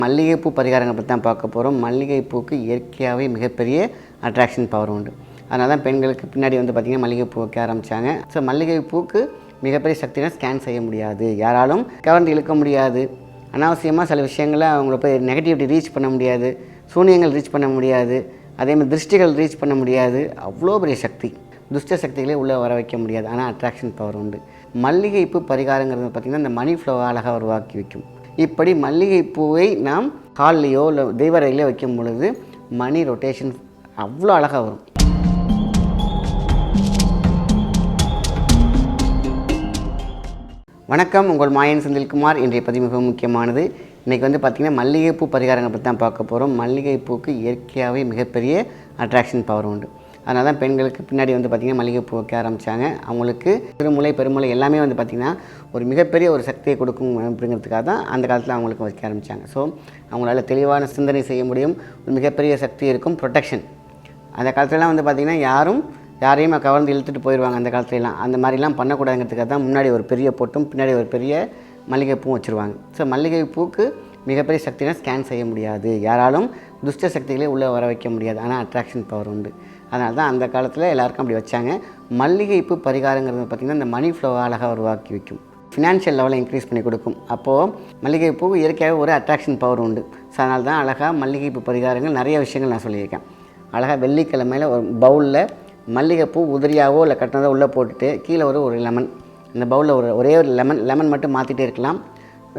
மல்லிகைப்பூ பரிகாரங்கள் பற்றி தான் பார்க்க போகிறோம். மல்லிகைப்பூக்கு இயற்கையாகவே மிகப்பெரிய அட்ராக்ஷன் பவர் உண்டு. அதனால தான் பெண்களுக்கு பின்னாடி வந்து பார்த்திங்கன்னா மல்லிகைப்பூ வைக்க ஆரம்பித்தாங்க. ஸோ மல்லிகைப்பூக்கு மிகப்பெரிய சக்தினா ஸ்கேன் செய்ய முடியாது, யாராலும் கவர்ந்து இழுக்க முடியாது, அனாவசியமாக சில விஷயங்களை அவங்கள போய் நெகட்டிவிட்டி ரீச் பண்ண முடியாது, சூனியங்கள் ரீச் பண்ண முடியாது, அதேமாதிரி திருஷ்டிகள் ரீச் பண்ண முடியாது. அவ்வளோ பெரிய சக்தி, துஷ்ட சக்திகளே உள்ளே வர வைக்க முடியாது. ஆனால் அட்ராக்ஷன் பவர் உண்டு. மல்லிகைப்பூ பரிகாரங்கிறது பார்த்திங்கன்னா இந்த மணி ஃப்ளோ அழகாக உருவாக்கி வைக்கும். இப்படி மல்லிகைப்பூவை நாம் ஹால்லையோ இல்லை தெய்வரையிலையோ வைக்கும் பொழுது மணி ரொட்டேஷன் அவ்வளோ அழகாக வரும். வணக்கம், உங்கள் மாயன் செந்தில்குமார். இன்றைய பதிவு மிகவும் முக்கியமானது. இன்றைக்கி வந்து பார்த்திங்கன்னா மல்லிகைப்பூ பரிகாரங்கள் பற்றி தான் பார்க்க போகிறோம். மல்லிகைப்பூக்கு இயற்கையாகவே மிகப்பெரிய அட்ராக்ஷன் பவர் உண்டு. அதனால தான் பெண்களுக்கு பின்னாடி வந்து பார்த்திங்கன்னா மல்லிகைப்பூ வைக்க ஆரம்பித்தாங்க. அவங்களுக்கு சிறுமுலை பெருமுலை எல்லாமே வந்து பார்த்திங்கன்னா ஒரு மிகப்பெரிய ஒரு சக்தியை கொடுக்கும் அப்படிங்கிறதுக்காக தான் அந்த காலத்தில் அவங்களுக்கு வைக்க ஆரம்பித்தாங்க. ஸோ அவங்களால தெளிவான சிந்தனை செய்ய முடியும், ஒரு மிகப்பெரிய சக்தி இருக்கும், ப்ரொடெக்ஷன். அந்த காலத்துலலாம் வந்து பார்த்திங்கன்னா யாரையும் கவர்ந்து இழுத்துட்டு போயிடுவாங்க. அந்த காலத்துலலாம் அந்த மாதிரிலாம் பண்ணக்கூடாதுங்கிறதுக்காக தான் முன்னாடி ஒரு பெரிய பொட்டும் பின்னாடி ஒரு பெரிய மல்லிகைப்பூவும் வச்சுருவாங்க. ஸோ மல்லிகைப்பூக்கு மிகப்பெரிய சக்தினா ஸ்கேன் செய்ய முடியாது, யாராலும் துஷ்ட சக்திகளே உள்ளே வர வைக்க முடியாது. ஆனால் அட்ராக்ஷன் பவர் உண்டு. அதனால தான் அந்த காலத்தில் எல்லாருக்கும் அப்படி வச்சாங்க. மல்லிகைப்பூ பரிகாரங்கிறது பார்த்திங்கன்னா இந்த மணி ஃப்ளோ அழகாக உருவாக்கி வைக்கும், ஃபினான்ஷியல் லெவலை இன்க்ரீஸ் பண்ணி கொடுக்கும். அப்போது மல்லிகைப்பூ இயற்கையாக ஒரு அட்ராக்ஷன் பவர் உண்டு. ஸோ அதனால தான் அழகாக மல்லிகைப்பூ பரிகாரங்கள் நிறைய விஷயங்கள் நான் சொல்லியிருக்கேன். அழகாக வெள்ளிக்கிழமையில் ஒரு பவுலில் மல்லிகைப்பூ உதிரியாவோ இல்லை கட்டினதோ உள்ளே போட்டுட்டு கீழே ஒரு லெமன், இந்த பவுலில் ஒரே ஒரு லெமன் மட்டும் மாற்றிட்டே இருக்கலாம்.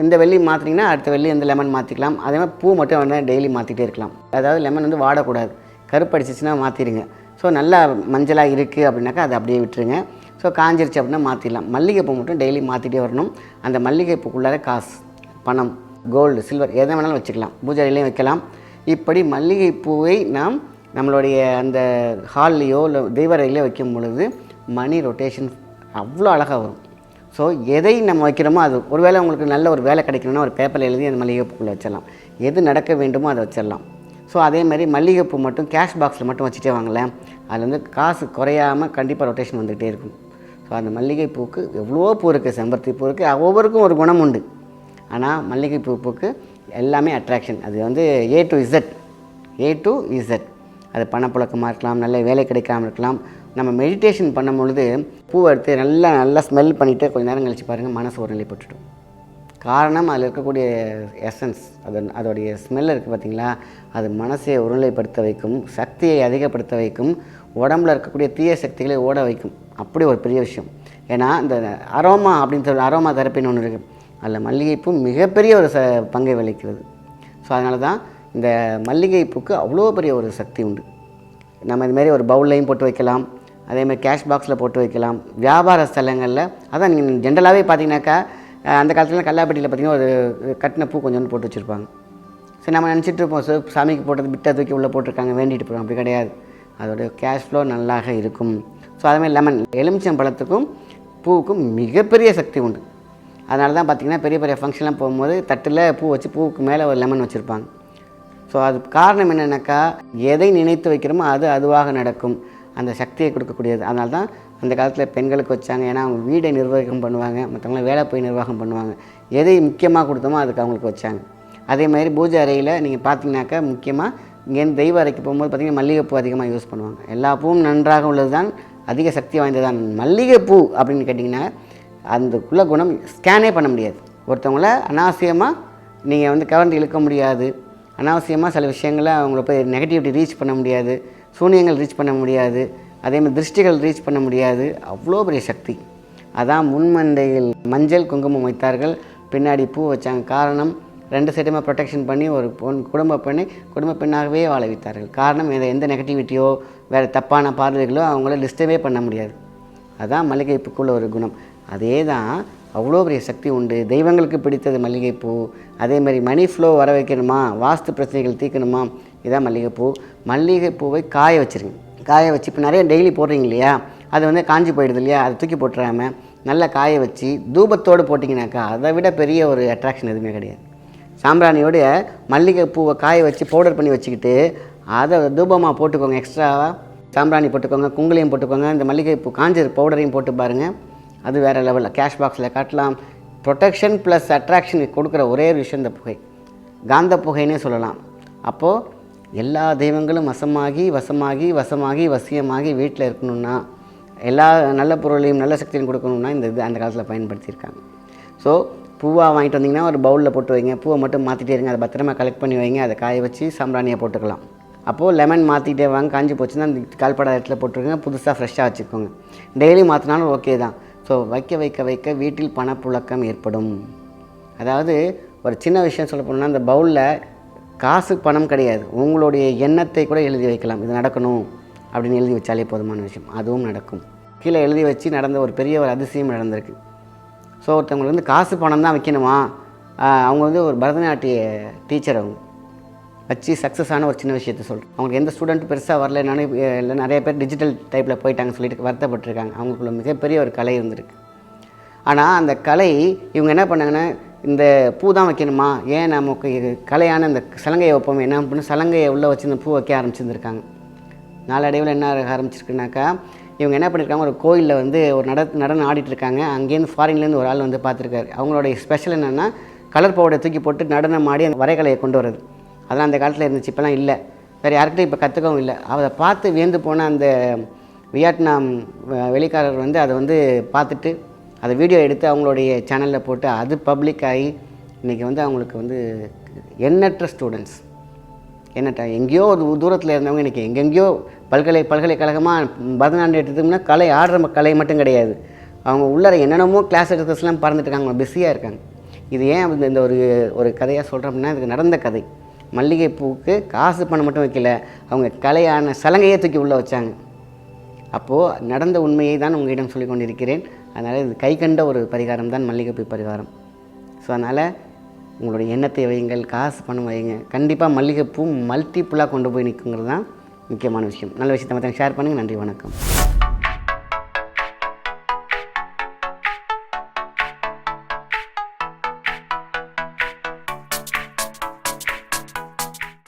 இந்த வெள்ளி மாற்றினீங்கன்னா அடுத்த வெள்ளி இந்த லெமன் மாற்றிக்கலாம். அதே மாதிரி பூ மட்டும் வந்து டெய்லி மாற்றிட்டே இருக்கலாம். அதாவது லெமன் வந்து வாடக்கூடாது, கருப்படிச்சிச்சுன்னா மாற்றிடுங்க. ஸோ நல்லா மஞ்சளாக இருக்குது அப்படின்னாக்கா அதை அப்படியே விட்டுருங்க. ஸோ காஞ்சிருச்சு அப்படின்னா மாற்றிடலாம். மல்லிகைப்பூ மட்டும் டெய்லி மாற்றிட்டே வரணும். அந்த மல்லிகைப்பூக்குள்ளார காசு, பணம், கோல்டு, சில்வர் எதை வேணாலும் வச்சுக்கலாம், பூஜை அறையிலையும் வைக்கலாம். இப்படி மல்லிகைப்பூவை நாம் நம்மளுடைய அந்த ஹால்லையோ இல்லை தெய்வரையிலையோ வைக்கும் பொழுது மணி ரொட்டேஷன் அவ்வளோ அழகாக வரும். ஸோ எதை நம்ம வைக்கிறோமோ அது ஒருவேளை உங்களுக்கு நல்ல ஒரு வேலை கிடைக்கணும்னா ஒரு பேப்பரில் எழுதி அந்த மல்லிகைப்பூக்குள்ளே வச்சிடலாம். எது நடக்க வேண்டுமோ அதை வச்சிடலாம். ஸோ அதேமாதிரி மல்லிகைப்பூ மட்டும் கேஷ் பாக்ஸில் மட்டும் வச்சுட்டே வாங்களேன், அதில் வந்து காசு குறையாமல் கண்டிப்பாக ரொட்டேஷன் வந்துகிட்டே இருக்கும். ஸோ அந்த மல்லிகைப்பூக்கு எவ்வளோ பூ இருக்குது, செம்பருத்தி பூ இருக்குது, ஒவ்வொருக்கும் ஒரு குணம் உண்டு. ஆனால் மல்லிகைப்பூக்கு எல்லாமே அட்ராக்ஷன். அது வந்து ஏ டு இசட். அது பணப்புழக்கமாக இருக்கலாம், நல்ல வேலை கிடைக்காமல் இருக்கலாம். நம்ம மெடிடேஷன் பண்ணும்பொழுது பூவை எடுத்து நல்லா ஸ்மெல் பண்ணிவிட்டு கொஞ்சம் நேரம் கழித்து பாருங்கள், மனசு ஒரு நிலைப்பட்டுடும். காரணம் அதில் இருக்கக்கூடிய எசன்ஸ், அதோடைய ஸ்மெல் இருக்குது பார்த்திங்களா, அது மனசை ஒருநிலைப்படுத்த வைக்கும், சக்தியை அதிகப்படுத்த வைக்கும், உடம்பில் இருக்கக்கூடிய தீய சக்திகளை ஓட வைக்கும். அப்படி ஒரு பெரிய விஷயம். ஏன்னா இந்த அரோமா அப்படின்னு சொல்லி அரோமா தெரப்பின்னு ஒன்று இருக்குது, அதில் மல்லிகைப்பூ மிகப்பெரிய ஒரு பங்கை வகிக்கிறது. ஸோ அதனால தான் இந்த மல்லிகைப்பூக்கு அவ்வளோ பெரிய ஒரு சக்தி உண்டு. நம்ம இதுமாரி ஒரு பவுல்லையும் போட்டு வைக்கலாம், அதேமாதிரி கேஷ் பாக்ஸில் போட்டு வைக்கலாம், வியாபார ஸ்தலங்களில். அதான் நீங்கள் ஜென்ரலாகவே பார்த்தீங்கன்னாக்கா அந்த காலத்தில் கல்லாப்பட்டியில் பார்த்திங்கன்னா ஒரு கட்டின பூ கொஞ்சோண்டு போட்டு வச்சுருப்பாங்க. சரி, நம்ம நினச்சிட்டு இருப்போம் சாமிக்கு போட்டது பிட்டை தூக்கி உள்ளே போட்டிருக்காங்க வேண்டிட்டு போகிறோம். அப்படி கிடையாது, அதோடைய கேஷ் ஃப்ளோ நல்லாக இருக்கும். ஸோ அதேமாதிரி லெமன், எலுமிச்சம் பழத்துக்கும் பூவுக்கும் மிகப்பெரிய சக்தி உண்டு. அதனால தான் பார்த்திங்கன்னா பெரிய பெரிய ஃபங்க்ஷன்லாம் போகும்போது தட்டில் பூ வச்சு பூவுக்கு மேலே ஒரு லெமன் வச்சுருப்பாங்க. ஸோ அது காரணம் என்னென்னாக்கா எதை நினைத்து வைக்கிறோமோ அது அதுவாக நடக்கும், அந்த சக்தியை கொடுக்கக்கூடியது. அதனால தான் அந்த காலத்தில் பெண்களுக்கு வச்சாங்க. ஏன்னா அவங்க வீடை நிர்வாகம் பண்ணுவாங்க, மற்றவங்கள வேலை போய் நிர்வாகம் பண்ணுவாங்க. எதை முக்கியமாக கொடுத்தோமோ அதுக்கு அவங்களுக்கு வச்சாங்க. அதேமாதிரி பூஜை அறையில் நீங்கள் பார்த்தீங்கன்னாக்கா முக்கியமாக இங்கேருந்து தெய்வ அறைக்கு போகும்போது பார்த்திங்கன்னா மல்லிகைப்பூ அதிகமாக யூஸ் பண்ணுவாங்க. எல்லா பூவும் நன்றாக உள்ளது தான், அதிக சக்தி வாய்ந்ததான். மல்லிகைப்பூ அப்படின்னு கேட்டிங்கன்னா அதுக்குள்ள குணம் ஸ்கேனே பண்ண முடியாது. ஒருத்தவங்கள அனாவசியமாக நீங்கள் வந்து கவர்ந்து இழுக்க முடியாது, அனாவசியமாக சில விஷயங்களை அவங்கள போய் நெகட்டிவிட்டி ரீச் பண்ண முடியாது, சூனியங்கள் ரீச் பண்ண முடியாது, அதேமாதிரி திருஷ்டிகள் ரீச் பண்ண முடியாது. அவ்வளோ பெரிய சக்தி. அதான் முன்மண்டையில் மஞ்சள் குங்குமம் வைத்தார்கள், பின்னாடி பூ வச்சாங்க. காரணம் 2 சைடுமே ப்ரொடெக்ஷன் பண்ணி ஒரு குடும்ப பெண்ணாகவே வாழ வைத்தார்கள். காரணம் எந்த நெகட்டிவிட்டியோ வேறு தப்பான பார்வைகளோ அவங்கள டிஸ்டர்பே பண்ண முடியாது. அதுதான் மல்லிகைப்பூக்குள்ள ஒரு குணம். அதே தான் அவ்வளோ பெரிய சக்தி உண்டு. தெய்வங்களுக்கு பிடித்தது மல்லிகைப்பூ. அதேமாதிரி மணி ஃப்ளோ வர வைக்கணுமா, வாஸ்து பிரச்சனைகள் தீர்க்கணுமா, இதான் மல்லிகைப்பூ. மல்லிகைப்பூவை காய வச்சுருங்க. காய வச்சு இப்போ நிறைய டெய்லி போடுறீங்க இல்லையா, அது வந்து காஞ்சி போயிடுது இல்லையா, அதை தூக்கி போட்டுறாமல் நல்லா காய வச்சு தூபத்தோடு போட்டிங்கனாக்கா அதை விட பெரிய ஒரு அட்ராக்ஷன் எதுவுமே கிடையாது. சாம்பிராணியோடைய மல்லிகைப்பூவை காய வச்சு பவுடர் பண்ணி வச்சுக்கிட்டு அதை தூபமாக போட்டுக்கோங்க. எக்ஸ்ட்ராவாக சாம்பிராணி போட்டுக்கோங்க, குங்குலியம் போட்டுக்கோங்க, இந்த மல்லிகைப்பூ காஞ்ச பவுடரையும் போட்டு பாருங்கள். அது வேறு லெவலில் கேஷ் பாக்ஸில் காட்டலாம். ப்ரொடெக்ஷன் ப்ளஸ் அட்ராக்ஷன் கொடுக்குற ஒரே விஷயம் இந்த புகை. காந்த புகைன்னே சொல்லலாம். அப்போது எல்லா தெய்வங்களும் வசியமாகி வீட்டில் இருக்கணும்னா, எல்லா நல்ல பொருளையும் நல்ல சக்தியும் கொடுக்கணும்னா இந்த இது அந்த காலத்தில் பயன்படுத்தியிருக்காங்க. ஸோ பூவாக வாங்கிட்டு வந்தீங்கன்னா ஒரு பவுலில் போட்டு வைங்க, பூவை மட்டும் மாற்றிட்டே இருங்க, அதை பத்திரமா கலெக்ட் பண்ணி வைங்க, அதை காய வச்சு சாம்பிராணியை போட்டுக்கலாம். அப்போது லெமன் மாற்றிட்டே வாங்க, காஞ்சி போச்சுன்னா அந்த கால்பட இடத்துல போட்டுருங்க, புதுசாக ஃப்ரெஷ்ஷாக வச்சுக்கோங்க. டெய்லி மாற்றினாலும் ஓகே தான். ஸோ வைக்க வீட்டில் பணப்புழக்கம் ஏற்படும். அதாவது ஒரு சின்ன விஷயம் சொல்ல போனோம்னா, அந்த பவுலில் காசு பணம் கிடையாது, உங்களுடைய எண்ணத்தை கூட எழுதி வைக்கலாம். இது நடக்கணும் அப்படின்னு எழுதி வச்சாலே போதுமான விஷயம், அதுவும் நடக்கும். கீழே எழுதி வச்சு நடந்த ஒரு பெரிய ஒரு அதிசயம் நடந்திருக்கு. ஸோ ஒருத்தவங்களுக்கு வந்து காசு பணம் தான் வைக்கணுமா, அவங்க வந்து ஒரு பரதநாட்டிய டீச்சர், அவங்க வச்சு சக்ஸஸ் ஆன ஒரு சின்ன விஷயத்த சொல்கிறேன். அவங்களுக்கு எந்த ஸ்டூடெண்ட் பெருசாக வரலனாலும் இல்லை, நிறைய பேர் டிஜிட்டல் டைப்பில் போயிட்டாங்க சொல்லிட்டு வருத்தப்பட்டிருக்காங்க. அவங்களுக்குள்ள மிகப்பெரிய ஒரு கலை இருந்திருக்கு. ஆனால் அந்த கலை இவங்க என்ன பண்ணாங்கன்னா, இந்த பூ தான் வைக்கணுமா, ஏன் நமக்கு கலையான இந்த சலங்கையை வைப்போம், என்ன பண்ணி சலங்கையை உள்ளே வச்சு இந்த பூ வைக்க ஆரம்பிச்சிருந்துருக்காங்க. நாளடைவில் என்ன ஆரம்பிச்சிருக்குனாக்கா, இவங்க என்ன பண்ணியிருக்காங்க, ஒரு கோயிலில் வந்து ஒரு நடனம் ஆடிட்டுருக்காங்க. அங்கேருந்து ஃபாரின்லேருந்து ஒரு ஆள் வந்து பார்த்துருக்காரு. அவங்களுடைய ஸ்பெஷல் என்னென்னா, கலர் பவுடரை தூக்கி போட்டு நடனம் ஆடி அந்த வரைகலையை கொண்டு வர்றது. அதெல்லாம் அந்த காலத்தில் இருந்துச்சு, இப்போலாம் இல்லை. வேறு யார்கிட்டையும் இப்போ கற்றுக்கவும் இல்லை. அதை பார்த்து வியந்து போன அந்த வியட்நாம் வெளிக்காரர் வந்து அதை வந்து பார்த்துட்டு அதை வீடியோ எடுத்து அவங்களுடைய சேனலில் போட்டு அது பப்ளிக் ஆகி இன்றைக்கி வந்து அவங்களுக்கு வந்து எண்ணற்ற ஸ்டூடெண்ட்ஸ், எங்கேயோ ஒரு தூரத்தில் இருந்தவங்க இன்றைக்கி எங்கெங்கேயோ பல்கலைக்கழகமாக பரதநாட்டியம் எடுத்துட்டோம்னா கலை ஆடுற கலை மட்டும் கிடையாது, அவங்க உள்ளார என்னென்னமோ கிளாஸ் எடுக்கிறதுலாம் பறந்துட்டுருக்காங்க, அவங்க பிஸியாக இருக்காங்க. இது ஏன் இந்த ஒரு கதையாக சொல்கிறோம்னா, இதுக்கு நடந்த கதை. மல்லிகைப்பூவுக்கு காசு பணம் மட்டும் வைக்கல, அவங்க கலையான சலங்கையே தூக்கி உள்ளே வச்சாங்க. அப்போது நடந்த உண்மையை தான் உங்களிடம் சொல்லிக் கொண்டிருக்கிறேன். அதனால் இது கை கண்ட ஒரு பரிகாரம் தான் மல்லிகைப்பூ பரிகாரம். ஸோ அதனால் உங்களுடைய எண்ணத்தை வையுங்கள், காசு பணம் வைங்க, கண்டிப்பாக மல்லிகைப்பூ மல்டிப்புளாக கொண்டு போய் நிற்குங்கிறது தான் முக்கியமான விஷயம். நல்ல விஷயத்தை மற்றவங்க ஷேர் பண்ணுங்கள். நன்றி, வணக்கம்.